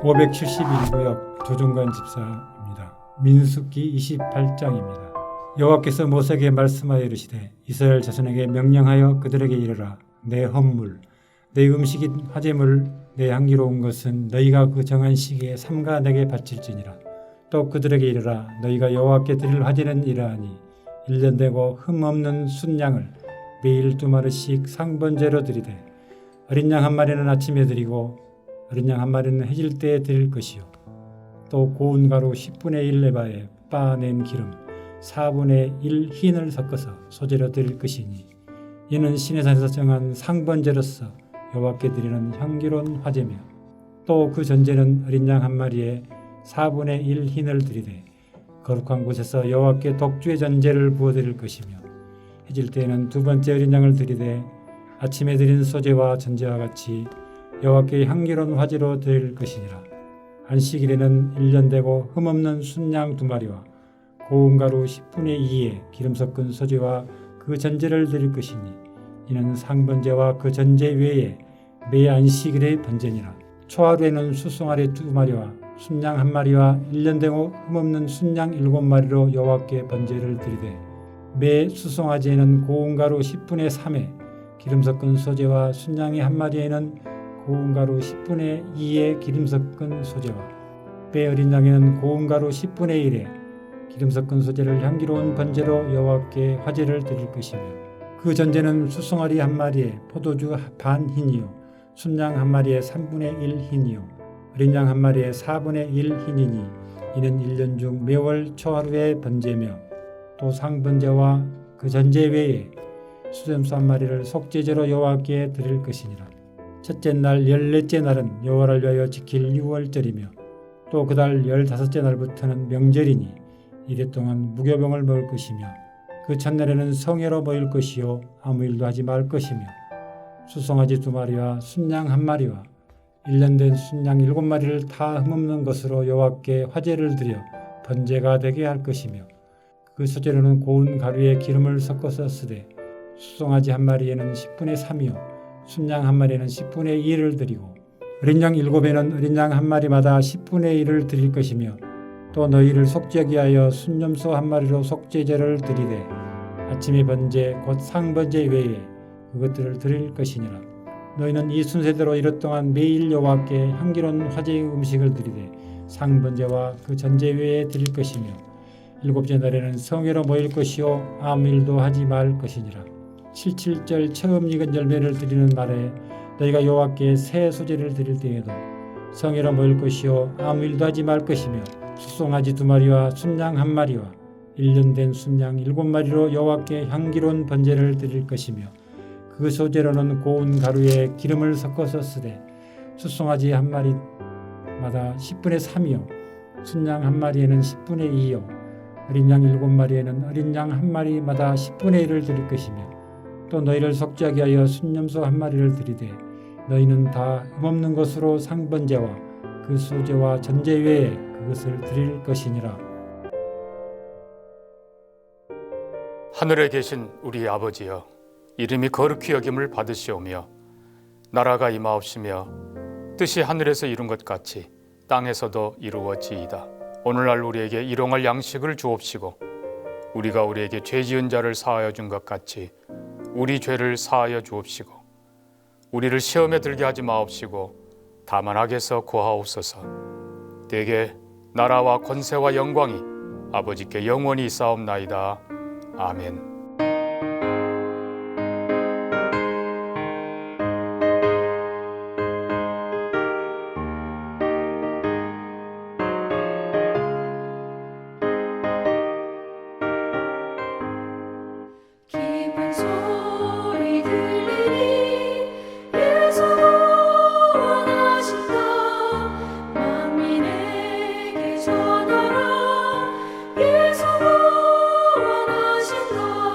571구역 조종관 집사입니다. 민수기 28장입니다. 여호와께서 모세에게 말씀하여 이르시되 이스라엘 자손에게 명령하여 그들에게 이르라. 내 헌물, 내 음식인 화제물, 내 향기로운 것은 너희가 그 정한 시기에 삼가 내게 바칠지니라. 또 그들에게 이르라. 너희가 여호와께 드릴 화제는 이러하니 1년 되고 흠없는 순양을 매일 2마리씩 상번제로 드리되 어린 양 한 마리는 아침에 드리고 어린 양 한 마리는 해질 때에 드릴 것이요. 또 고운 가루 10분의 1 에바에 빻아낸 기름 4분의 1 흰을 섞어서 소재로 드릴 것이니 이는 시내산에서 정한 상번제로서 여호와께 드리는 향기로운 화제며 또 그 전제는 어린 양 한 마리에 4분의 1 흰을 드리되 거룩한 곳에서 여호와께 독주의 전제를 부어드릴 것이며 해질 때에는 두 번째 어린 양을 드리되 아침에 드린 소제와 전제와 같이 여호와께 향기로운 화제로 드릴 것이니라. 안식일에는 1년 되고 흠없는 순양 2마리와 고운 가루 10분의 2에 기름 섞은 소제와 그 전제를 드릴 것이니 이는 상번제와 그 전제 외에 매 안식일의 번제니라. 초하루에는 수송아리 2마리와 순양 1마리와 1년 되고 흠없는 순양 7마리로 여호와께 번제를 드리되 매 수송아지에는 고운 가루 10분의 3에 기름 섞은 소제와 순양이 1마리에는 고운 가루 10분의 2에 기름 섞은 소제와 매 어린 양에는 고운 가루 10분의 1에 기름 섞은 소제를 향기로운 번제로 여호와께 화제를 드릴 것이며 그 전제는 수송아리 1마리에 포도주 반 흰이요 순양 1마리에 3분의 1 흰이요 어린 양 1마리에 4분의 1 흰이니 이는 1년 중 매월 초하루의 번제며 또 상번제와 그 전제 외에 수염소 1마리를 속죄제로 여호와께 드릴 것이니라. 첫째 날 14째 날은 여호와를 위하여 지킬 유월절이며 또 그달 15째 날부터는 명절이니 이래 동안 무교병을 먹을 것이며 그 첫날에는 성회로 모일 것이요 아무 일도 하지 말 것이며 수송아지 2마리와 순양 1마리와 1년 된 순양 7마리를 다 흠없는 것으로 여호와께 화제를 드려 번제가 되게 할 것이며 그 소재로는 고운 가루에 기름을 섞어서 쓰되 수송아지 1마리에는 10분의 3이요 순양 1마리에는 10분의 2를 드리고 어린 양 7에는 어린 양 1마리마다 10분의 1을 드릴 것이며 또 너희를 속죄하기 위하여 순염소 1마리로 속죄제를 드리되 아침의 번제 곧 상번제 외에 그것들을 드릴 것이니라. 너희는 이 순서대로 이릇 동안 매일 여호와께 향기로운 화제의 음식을 드리되 상번제와 그 전제 외에 드릴 것이며 7째 날에는 성회로 모일 것이요 아무 일도 하지 말 것이니라. 77절 처음 익은 열매를 드리는 날에 너희가 여호와께 새 소제를 드릴 때에도 성회로 모일 것이요 아무 일도 하지 말 것이며 수송아지 2마리와 순양 1마리와 1년 된 순양 7마리로 여호와께 향기로운 번제를 드릴 것이며 그 소제로는 고운 가루에 기름을 섞어서 쓰되 수송아지 1마리마다 10분의 3이요 순양 1마리에는 10분의 2요 어린 양 7마리에는 어린 양 1마리마다 10분의 1을 드릴 것이며 또 너희를 속죄하기 위하여 순염소 1마리를 드리되 너희는 다 흠없는 것으로 상번제와 그 소제와 전제 외에 그것을 드릴 것이니라. 하늘에 계신 우리 아버지여, 이름이 거룩히 여김을 받으시오며 나라가 임하옵시며 뜻이 하늘에서 이룬 것 같이 땅에서도 이루어지이다. 오늘날 우리에게 일용할 양식을 주옵시고 우리가 우리에게 죄 지은 자를 사하여 준 것 같이 우리 죄를 사하여 주옵시고 우리를 시험에 들게 하지 마옵시고 다만 악에서 구하옵소서. 대개 나라와 권세와 영광이 아버지께 영원히 있사옵나이다. 아멘. 깊은 소리 들리니 예수 구원하신다. 만민에게 전하라. 예수 구원하신다.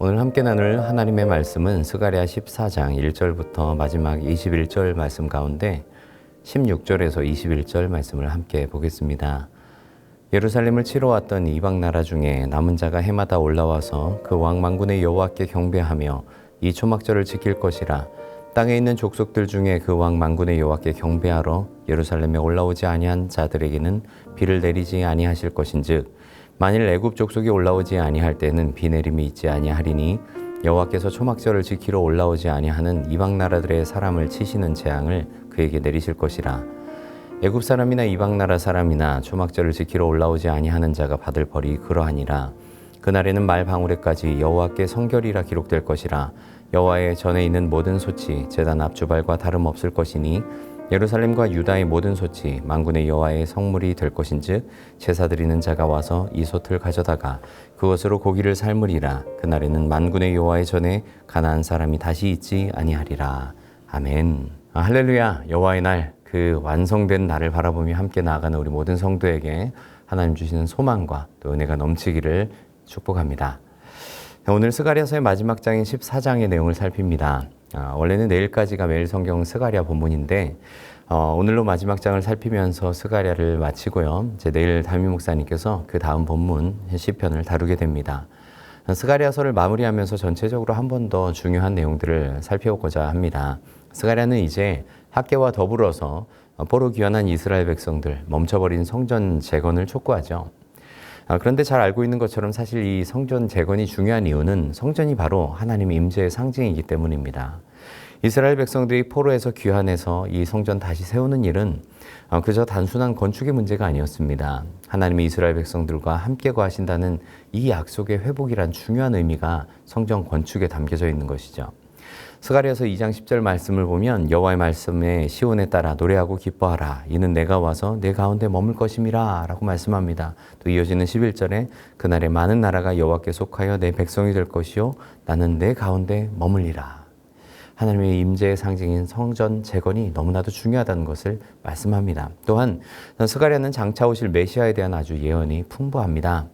오늘 함께 나눌 하나님의 말씀은 스가랴 14장 1절부터 마지막 21절 말씀 가운데 16절에서 21절 말씀을 함께 보겠습니다. 예루살렘을 치러 왔던 이방 나라 중에 남은 자가 해마다 올라와서 그 왕 만군의 여호와께 경배하며 이 초막절을 지킬 것이라. 땅에 있는 족속들 중에 그 왕 만군의 여호와께 경배하러 예루살렘에 올라오지 아니한 자들에게는 비를 내리지 아니하실 것인즉 만일 애굽 족속이 올라오지 아니할 때는 비 내림이 있지 아니하리니 여호와께서 초막절을 지키러 올라오지 아니하는 이방 나라들의 사람을 치시는 재앙을 그에게 내리실 것이라. 애굽 사람이나 이방 나라 사람이나 초막절을 지키러 올라오지 아니하는 자가 받을 벌이 그러하니라. 그날에는 말 방울에까지 여호와께 성결이라 기록될 것이라. 여호와의 전에 있는 모든 솥이 제단 앞주발과 다름없을 것이니 예루살렘과 유다의 모든 솥이 만군의 여호와의 성물이 될 것인즉 제사 드리는 자가 와서 이 솥을 가져다가 그것으로 고기를 삶으리라. 그날에는 만군의 여호와의 전에 가나안 사람이 다시 있지 아니하리라. 아멘. 할렐루야. 여호와의 날, 그 완성된 날을 바라보며 함께 나아가는 우리 모든 성도에게 하나님 주시는 소망과 또 은혜가 넘치기를 축복합니다. 오늘 스가랴서의 마지막 장인 14장의 내용을 살핍니다. 원래는 내일까지가 매일 성경 스가랴 본문인데 오늘로 마지막 장을 살피면서 스가랴를 마치고요. 이제 내일 담임 목사님께서 그 다음 본문 시편을 다루게 됩니다. 스가랴서를 마무리하면서 전체적으로 한 번 더 중요한 내용들을 살펴보고자 합니다. 스가랴는 이제 학계와 더불어서 포로 귀환한 이스라엘 백성들, 멈춰버린 성전 재건을 촉구하죠. 그런데 잘 알고 있는 것처럼 사실 이 성전 재건이 중요한 이유는 성전이 바로 하나님의 임재의 상징이기 때문입니다. 이스라엘 백성들이 포로에서 귀환해서 이 성전 다시 세우는 일은 그저 단순한 건축의 문제가 아니었습니다. 하나님이 이스라엘 백성들과 함께 거하신다는 이 약속의 회복이란 중요한 의미가 성전 건축에 담겨져 있는 것이죠. 스가랴서 2장 10절 말씀을 보면 여호와의 말씀에 시온에 따라 노래하고 기뻐하라. 이는 내가 와서 내 가운데 머물 것임이라 라고 말씀합니다. 또 이어지는 11절에 그날에 많은 나라가 여호와께 속하여 내 백성이 될 것이요 나는 내 가운데 머물리라. 하나님의 임재의 상징인 성전 재건이 너무나도 중요하다는 것을 말씀합니다. 또한 스가랴는 장차 오실 메시아에 대한 아주 예언이 풍부합니다.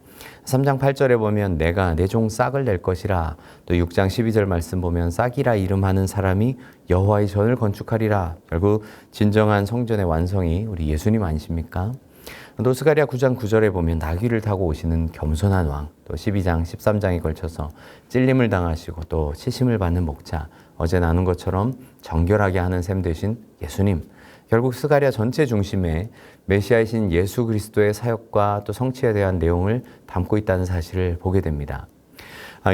3장 8절에 보면 내가 내 종 싹을 낼 것이라. 또 6장 12절 말씀 보면 싹이라 이름하는 사람이 여호와의 전을 건축하리라. 결국 진정한 성전의 완성이 우리 예수님 아니십니까? 또 스가랴 9장 9절에 보면 나귀를 타고 오시는 겸손한 왕, 또 12장 13장에 걸쳐서 찔림을 당하시고 또 치심을 받는 목자, 어제 나눈 것처럼 정결하게 하는 셈 되신 예수님, 결국 스가랴 전체 중심에 메시아이신 예수 그리스도의 사역과 또 성취에 대한 내용을 담고 있다는 사실을 보게 됩니다.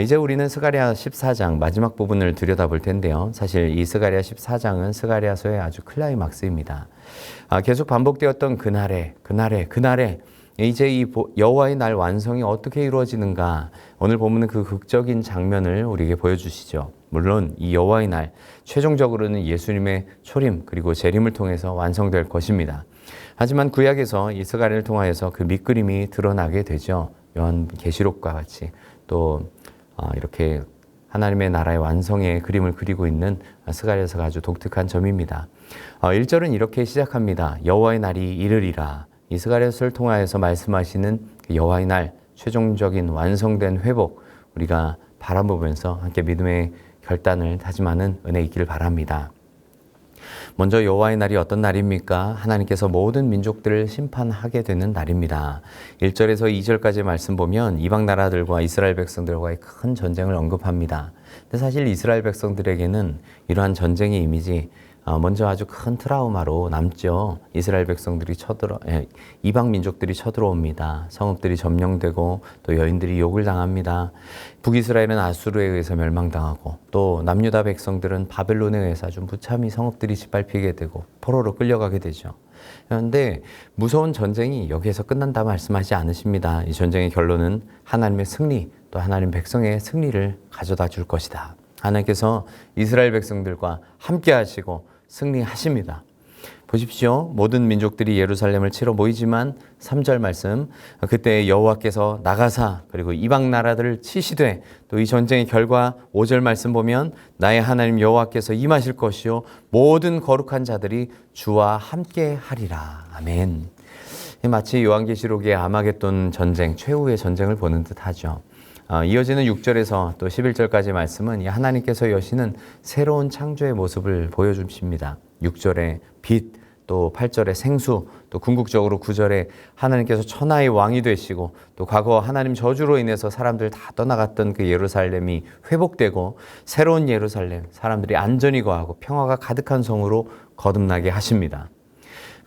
이제 우리는 스가랴 14장 마지막 부분을 들여다볼 텐데요. 사실 이 스가랴 14장은 스가랴서의 아주 클라이막스입니다. 계속 반복되었던 그날에 이제 이 여호와의 날 완성이 어떻게 이루어지는가, 오늘 보면은 그 극적인 장면을 우리에게 보여주시죠. 물론 이 여호와의 날 최종적으로는 예수님의 초림 그리고 재림을 통해서 완성될 것입니다. 하지만 구약에서 이 스가랴를 통하여서 그 밑그림이 드러나게 되죠. 요한계시록과 같이 또 이렇게 하나님의 나라의 완성의 그림을 그리고 있는 스가랴서가 아주 독특한 점입니다. 1절은 이렇게 시작합니다. 여호와의 날이 이르리라. 이 스가랴서를 통하여서 말씀하시는 여호와의 날 최종적인 완성된 회복, 우리가 바라보면서 함께 믿음의 결단을 다짐하는 은혜 있기를 바랍니다. 먼저 여호와의 날이 어떤 날입니까? 하나님께서 모든 민족들을 심판하게 되는 날입니다. 1절에서 2절까지 말씀 보면 이방 나라들과 이스라엘 백성들과의 큰 전쟁을 언급합니다. 근데 사실 이스라엘 백성들에게는 이러한 전쟁의 이미지 먼저 아주 큰 트라우마로 남죠. 이스라엘 백성들이 이방 민족들이 쳐들어옵니다. 성읍들이 점령되고 또 여인들이 욕을 당합니다. 북이스라엘은 아수르에 의해서 멸망당하고 또 남유다 백성들은 바벨론에 의해서 아주 무참히 성읍들이 짓밟히게 되고 포로로 끌려가게 되죠. 그런데 무서운 전쟁이 여기에서 끝난다 말씀하지 않으십니다. 이 전쟁의 결론은 하나님의 승리, 또 하나님 백성의 승리를 가져다 줄 것이다. 하나님께서 이스라엘 백성들과 함께 하시고 승리하십니다. 보십시오. 모든 민족들이 예루살렘을 치러 모이지만 3절 말씀, 그때 여호와께서 나가사 그리고 이방 나라들을 치시되, 또 이 전쟁의 결과 5절 말씀 보면 나의 하나님 여호와께서 임하실 것이요 모든 거룩한 자들이 주와 함께 하리라. 아멘. 마치 요한계시록의 아마겟돈 전쟁, 최후의 전쟁을 보는 듯하죠. 이어지는 6절에서 또 11절까지 말씀은 이 하나님께서 여시는 새로운 창조의 모습을 보여주십니다. 6절에 빛, 또 8절에 생수, 또 궁극적으로 9절에 하나님께서 천하의 왕이 되시고 또 과거 하나님 저주로 인해서 사람들 다 떠나갔던 그 예루살렘이 회복되고 새로운 예루살렘, 사람들이 안전히 거하고 평화가 가득한 성으로 거듭나게 하십니다.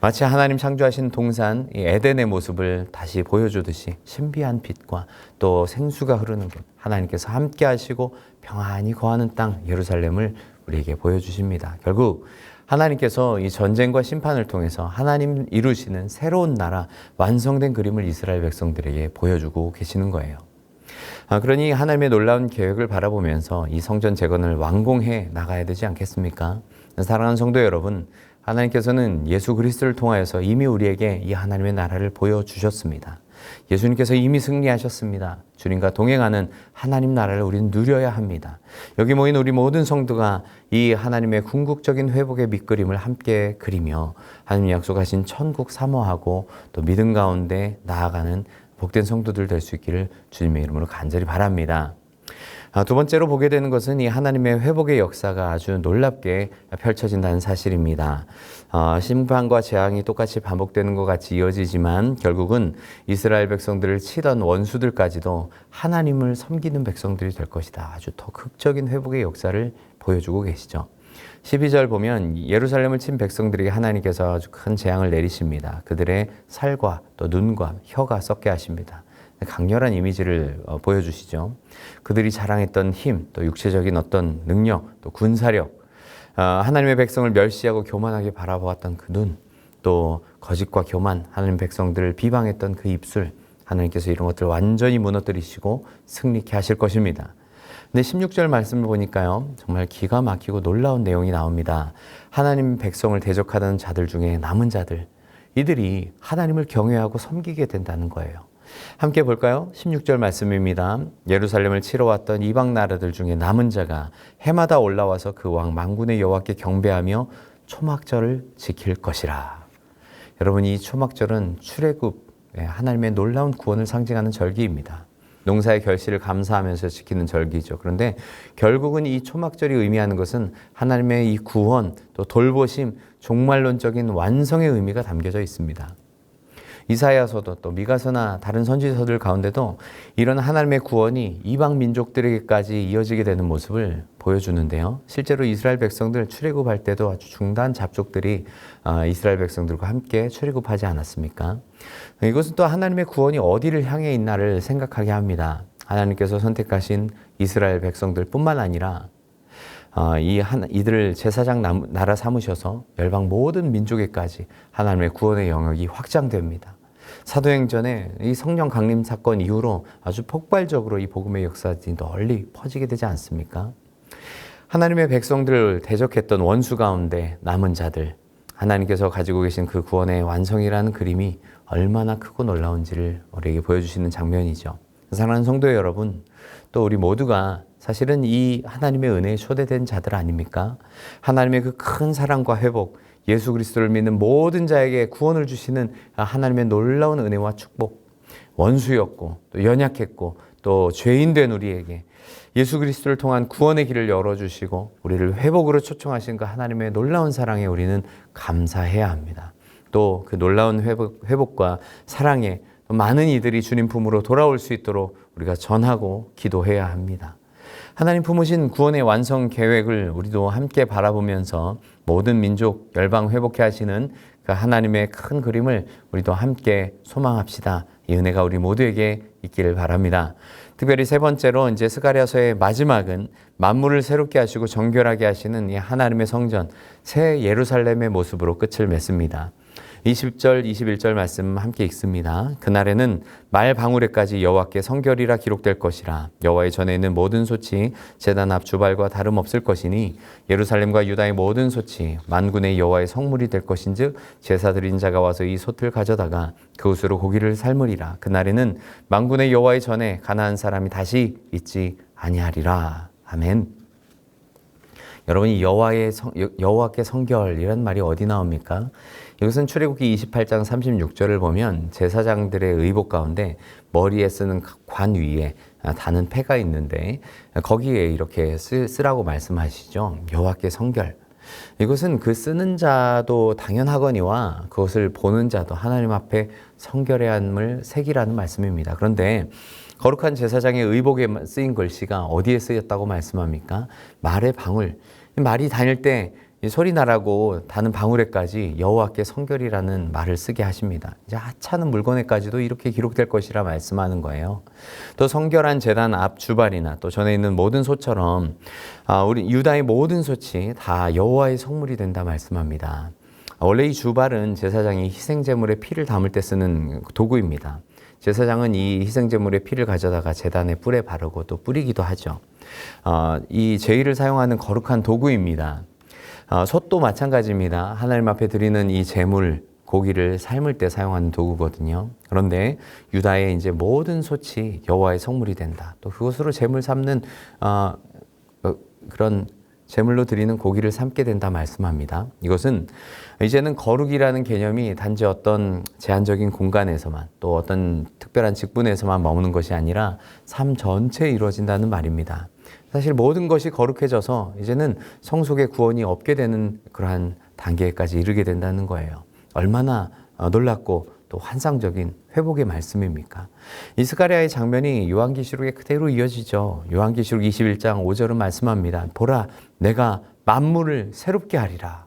마치 하나님 창조하신 동산 이 에덴의 모습을 다시 보여주듯이 신비한 빛과 또 생수가 흐르는 곳, 하나님께서 함께 하시고 평안히 거하는 땅 예루살렘을 우리에게 보여주십니다. 결국 하나님께서 이 전쟁과 심판을 통해서 하나님 이루시는 새로운 나라, 완성된 그림을 이스라엘 백성들에게 보여주고 계시는 거예요. 그러니 하나님의 놀라운 계획을 바라보면서 이 성전 재건을 완공해 나가야 되지 않겠습니까? 사랑하는 성도 여러분, 하나님께서는 예수 그리스도를 통하여서 이미 우리에게 이 하나님의 나라를 보여주셨습니다. 예수님께서 이미 승리하셨습니다. 주님과 동행하는 하나님 나라를 우리는 누려야 합니다. 여기 모인 우리 모든 성도가 이 하나님의 궁극적인 회복의 밑그림을 함께 그리며 하나님이 약속하신 천국 사모하고 또 믿음 가운데 나아가는 복된 성도들 될 수 있기를 주님의 이름으로 간절히 바랍니다. 두 번째로 보게 되는 것은 이 하나님의 회복의 역사가 아주 놀랍게 펼쳐진다는 사실입니다. 심판과 재앙이 똑같이 반복되는 것 같이 이어지지만 결국은 이스라엘 백성들을 치던 원수들까지도 하나님을 섬기는 백성들이 될 것이다. 아주 더 극적인 회복의 역사를 보여주고 계시죠. 12절 보면 예루살렘을 친 백성들에게 하나님께서 아주 큰 재앙을 내리십니다. 그들의 살과 또 눈과 혀가 썩게 하십니다. 강렬한 이미지를 보여주시죠. 그들이 자랑했던 힘, 또 육체적인 어떤 능력, 또 군사력, 하나님의 백성을 멸시하고 교만하게 바라보았던 그 눈, 또 거짓과 교만, 하나님 백성들을 비방했던 그 입술, 하나님께서 이런 것들을 완전히 무너뜨리시고 승리케 하실 것입니다. 근데 16절 말씀을 보니까요, 정말 기가 막히고 놀라운 내용이 나옵니다. 하나님 백성을 대적하던 자들 중에 남은 자들, 이들이 하나님을 경외하고 섬기게 된다는 거예요. 함께 볼까요? 16절 말씀입니다. 예루살렘을 치러 왔던 이방 나라들 중에 남은 자가 해마다 올라와서 그 왕 만군의 여호와께 경배하며 초막절을 지킬 것이라. 여러분, 이 초막절은 출애굽, 하나님의 놀라운 구원을 상징하는 절기입니다. 농사의 결실을 감사하면서 지키는 절기죠. 그런데 결국은 이 초막절이 의미하는 것은 하나님의 이 구원, 또 돌보심, 종말론적인 완성의 의미가 담겨져 있습니다. 이사야서도 또 미가서나 다른 선지서들 가운데도 이런 하나님의 구원이 이방 민족들에게까지 이어지게 되는 모습을 보여주는데요. 실제로 이스라엘 백성들 출애굽할 때도 아주 중대한 잡족들이 이스라엘 백성들과 함께 출애굽하지 않았습니까? 이것은 또 하나님의 구원이 어디를 향해 있나를 생각하게 합니다. 하나님께서 선택하신 이스라엘 백성들뿐만 아니라 이들을 제사장 나라 삼으셔서 열방 모든 민족에까지 하나님의 구원의 영역이 확장됩니다. 사도행전에 이 성령 강림 사건 이후로 아주 폭발적으로 이 복음의 역사들이 널리 퍼지게 되지 않습니까? 하나님의 백성들을 대적했던 원수 가운데 남은 자들, 하나님께서 가지고 계신 그 구원의 완성이라는 그림이 얼마나 크고 놀라운지를 우리에게 보여주시는 장면이죠. 사랑하는 성도 여러분, 또 우리 모두가 사실은 이 하나님의 은혜에 초대된 자들 아닙니까? 하나님의 그 큰 사랑과 회복, 예수 그리스도를 믿는 모든 자에게 구원을 주시는 하나님의 놀라운 은혜와 축복, 원수였고 또 연약했고 또 죄인된 우리에게 예수 그리스도를 통한 구원의 길을 열어주시고 우리를 회복으로 초청하신 그 하나님의 놀라운 사랑에 우리는 감사해야 합니다. 또 그 놀라운 회복과 사랑에 많은 이들이 주님 품으로 돌아올 수 있도록 우리가 전하고 기도해야 합니다. 하나님 품으신 구원의 완성 계획을 우리도 함께 바라보면서 모든 민족 열방 회복해 하시는 그 하나님의 큰 그림을 우리도 함께 소망합시다. 이 은혜가 우리 모두에게 있기를 바랍니다. 특별히 세 번째로 이제 스가랴서의 마지막은 만물을 새롭게 하시고 정결하게 하시는 이 하나님의 성전, 새 예루살렘의 모습으로 끝을 맺습니다. 20절, 21절 말씀 함께 읽습니다. 그날에는 말 방울에까지 여호와께 성결이라 기록될 것이라. 여호와의 전에 있는 모든 소치 제단 앞 주발과 다름없을 것이니 예루살렘과 유다의 모든 소치 만군의 여호와의 성물이 될 것인즉 제사 드린 자가 와서 이 솥을 가져다가 그것으로 고기를 삶으리라. 그날에는 만군의 여호와의 전에 가나안 사람이 다시 있지 아니하리라. 아멘. 여러분, 이 여호와께 성결이란 말이 어디 나옵니까? 이것은 출애굽기 28장 36절을 보면 제사장들의 의복 가운데 머리에 쓰는 관 위에 다는 패가 있는데 거기에 이렇게 쓰라고 말씀하시죠. 여호와께 성결. 이것은 그 쓰는 자도 당연하거니와 그것을 보는 자도 하나님 앞에 성결해야 함을 새기라는 말씀입니다. 그런데 거룩한 제사장의 의복에 쓰인 글씨가 어디에 쓰였다고 말씀합니까? 말의 방울. 말이 다닐 때 소리 나라고 다는 방울에까지 여호와께 성결이라는 말을 쓰게 하십니다. 이제 하찮은 물건에까지도 이렇게 기록될 것이라 말씀하는 거예요. 또 성결한 제단 앞 주발이나 또 전에 있는 모든 소처럼 우리 유다의 모든 솥이 다 여호와의 성물이 된다 말씀합니다. 원래 이 주발은 제사장이 희생제물의 피를 담을 때 쓰는 도구입니다. 제사장은 이 희생제물의 피를 가져다가 제단의 뿔에 바르고 또 뿌리기도 하죠. 이 제의를 사용하는 거룩한 도구입니다. 솥도 마찬가지입니다. 하나님 앞에 드리는 이 제물, 고기를 삶을 때 사용하는 도구거든요. 그런데 유다의 이제 모든 솥이 여호와의 성물이 된다. 또 그것으로 제물 삶는 그런 제물로 드리는 고기를 삶게 된다 말씀합니다. 이것은 이제는 거룩이라는 개념이 단지 어떤 제한적인 공간에서만 또 어떤 특별한 직분에서만 머무는 것이 아니라 삶 전체에 이루어진다는 말입니다. 사실 모든 것이 거룩해져서 이제는 성속의 구원이 없게 되는 그러한 단계까지 이르게 된다는 거예요. 얼마나 놀랍고 또 환상적인 회복의 말씀입니까? 이 스가랴의 장면이 요한계시록에 그대로 이어지죠. 요한계시록 21장 5절은 말씀합니다. 보라, 내가 만물을 새롭게 하리라.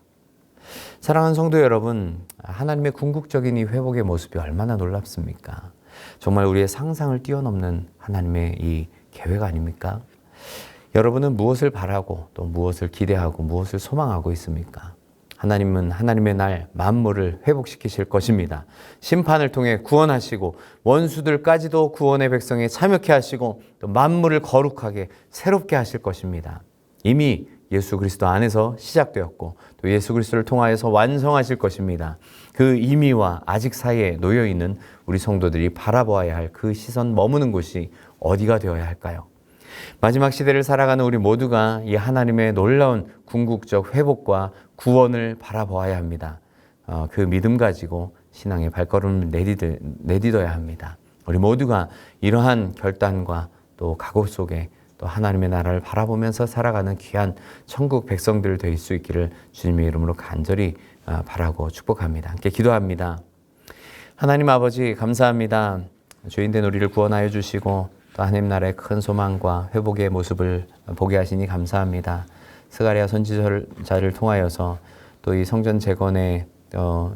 사랑하는 성도 여러분, 하나님의 궁극적인 이 회복의 모습이 얼마나 놀랍습니까? 정말 우리의 상상을 뛰어넘는 하나님의 이 계획 아닙니까? 여러분은 무엇을 바라고 또 무엇을 기대하고 무엇을 소망하고 있습니까? 하나님은 하나님의 날 만물을 회복시키실 것입니다. 심판을 통해 구원하시고 원수들까지도 구원의 백성에 참여케 하시고 또 만물을 거룩하게 새롭게 하실 것입니다. 이미 예수 그리스도 안에서 시작되었고 또 예수 그리스도를 통하여서 완성하실 것입니다. 그 의미와 아직 사이에 놓여있는 우리 성도들이 바라보아야 할 그 시선 머무는 곳이 어디가 되어야 할까요? 마지막 시대를 살아가는 우리 모두가 이 하나님의 놀라운 궁극적 회복과 구원을 바라보아야 합니다. 그 믿음 가지고 신앙의 발걸음을 내딛어야 합니다. 우리 모두가 이러한 결단과 또 각오 속에 또 하나님의 나라를 바라보면서 살아가는 귀한 천국 백성들 될 수 있기를 주님의 이름으로 간절히 바라고 축복합니다. 함께 기도합니다. 하나님 아버지 감사합니다. 죄인된 우리를 구원하여 주시고 또 하나님 나라의 큰 소망과 회복의 모습을 보게 하시니 감사합니다. 스가랴 선지자를 통하여서 또 이 성전 재건의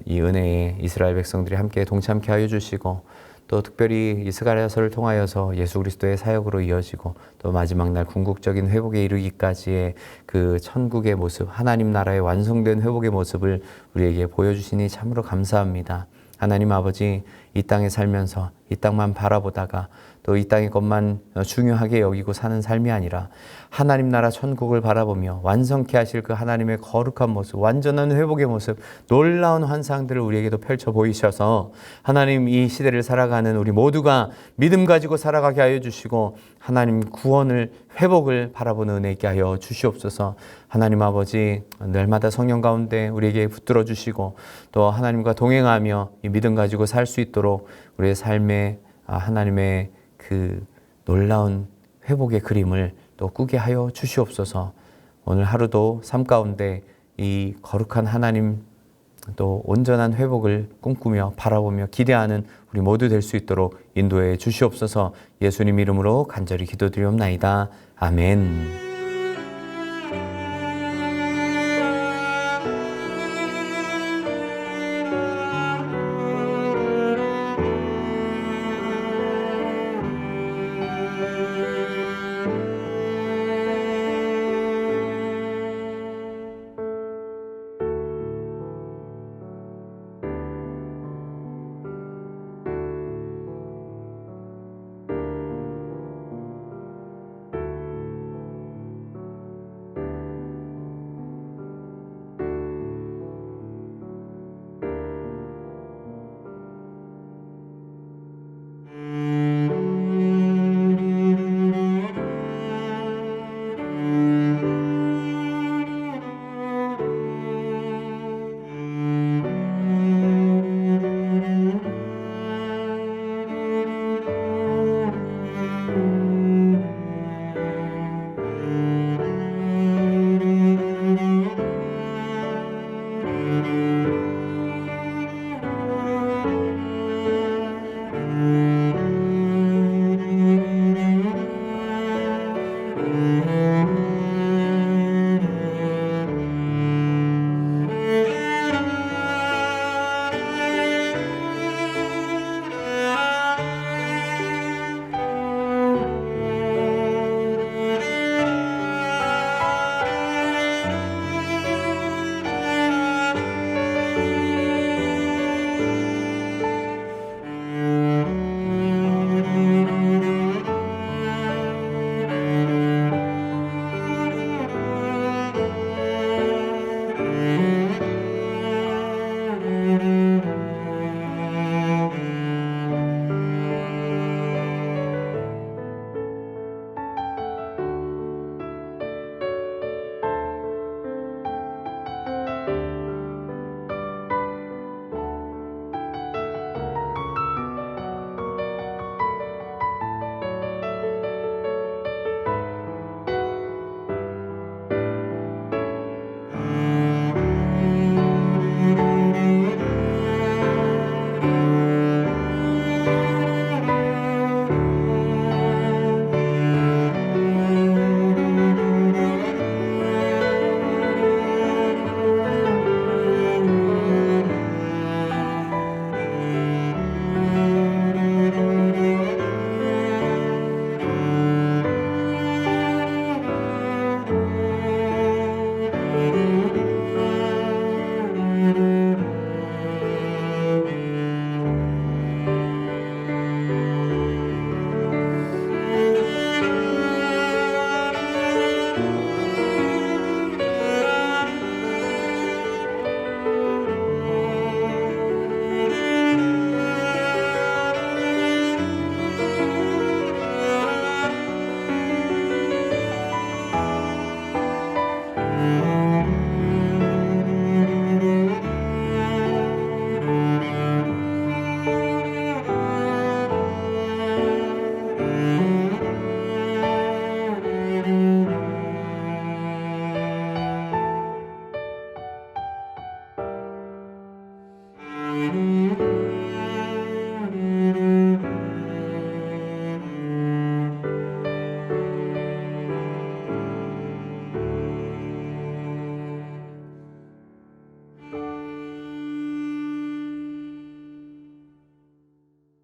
이 은혜에 이스라엘 백성들이 함께 동참케 하여 주시고 또 특별히 이 스가랴서를 통하여서 예수 그리스도의 사역으로 이어지고 또 마지막 날 궁극적인 회복에 이르기까지의 그 천국의 모습, 하나님 나라의 완성된 회복의 모습을 우리에게 보여주시니 참으로 감사합니다. 하나님 아버지, 이 땅에 살면서 이 땅만 바라보다가 또 이 땅의 것만 중요하게 여기고 사는 삶이 아니라 하나님 나라 천국을 바라보며 완성케 하실 그 하나님의 거룩한 모습, 완전한 회복의 모습, 놀라운 환상들을 우리에게도 펼쳐 보이셔서 하나님 이 시대를 살아가는 우리 모두가 믿음 가지고 살아가게 하여 주시고 하나님 구원을, 회복을 바라보는 은혜 있게 하여 주시옵소서. 하나님 아버지, 날마다 성령 가운데 우리에게 붙들어 주시고 또 하나님과 동행하며 이 믿음 가지고 살 수 있도록 우리의 삶에 하나님의 그 놀라운 회복의 그림을 또 꾸게 하여 주시옵소서. 오늘 하루도 삶 가운데 이 거룩한 하나님 또 온전한 회복을 꿈꾸며 바라보며 기대하는 우리 모두 될 수 있도록 인도해 주시옵소서. 예수님 이름으로 간절히 기도드리옵나이다. 아멘.